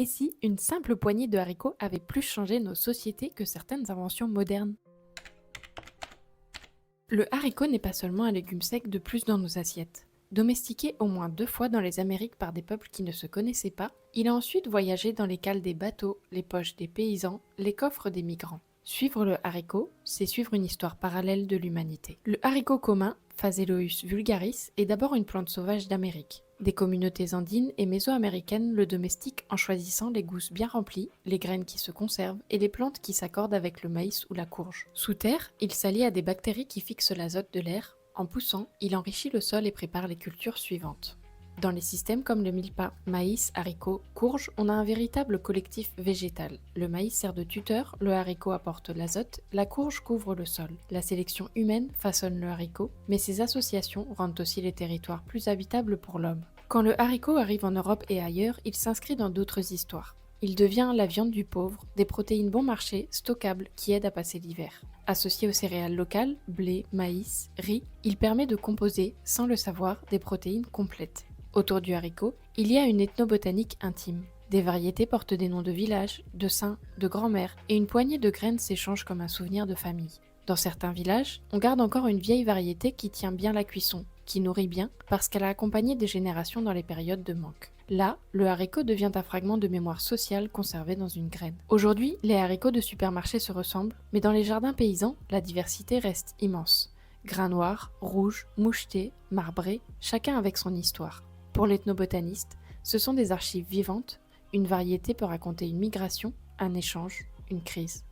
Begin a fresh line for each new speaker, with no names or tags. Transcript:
Et si une simple poignée de haricots avait plus changé nos sociétés que certaines inventions modernes? Le haricot n'est pas seulement un légume sec de plus dans nos assiettes. Domestiqué au moins 2 fois dans les Amériques par des peuples qui ne se connaissaient pas, il a ensuite voyagé dans les cales des bateaux, les poches des paysans, les coffres des migrants. Suivre le haricot, c'est suivre une histoire parallèle de l'humanité. Le haricot commun, Phaselous vulgaris, est d'abord une plante sauvage d'Amérique. Des communautés andines et mésoaméricaines le domestiquent en choisissant les gousses bien remplies, les graines qui se conservent et les plantes qui s'accordent avec le maïs ou la courge. Sous terre, il s'allie à des bactéries qui fixent l'azote de l'air. En poussant, il enrichit le sol et prépare les cultures suivantes. Dans les systèmes comme le mille-pas, maïs, haricots, courges, on a un véritable collectif végétal. Le maïs sert de tuteur, le haricot apporte l'azote, la courge couvre le sol. La sélection humaine façonne le haricot, mais ces associations rendent aussi les territoires plus habitables pour l'homme. Quand le haricot arrive en Europe et ailleurs, il s'inscrit dans d'autres histoires. Il devient la viande du pauvre, des protéines bon marché, stockables, qui aident à passer l'hiver. Associé aux céréales locales, blé, maïs, riz, il permet de composer, sans le savoir, des protéines complètes. Autour du haricot, il y a une ethnobotanique intime. Des variétés portent des noms de villages, de saints, de grand-mères, et une poignée de graines s'échangent comme un souvenir de famille. Dans certains villages, on garde encore une vieille variété qui tient bien la cuisson, qui nourrit bien, parce qu'elle a accompagné des générations dans les périodes de manque. Là, le haricot devient un fragment de mémoire sociale conservé dans une graine. Aujourd'hui, les haricots de supermarché se ressemblent, mais dans les jardins paysans, la diversité reste immense. Grains noirs, rouges, mouchetés, marbrés, chacun avec son histoire. Pour l'ethnobotaniste, ce sont des archives vivantes, une variété peut raconter une migration, un échange, une crise.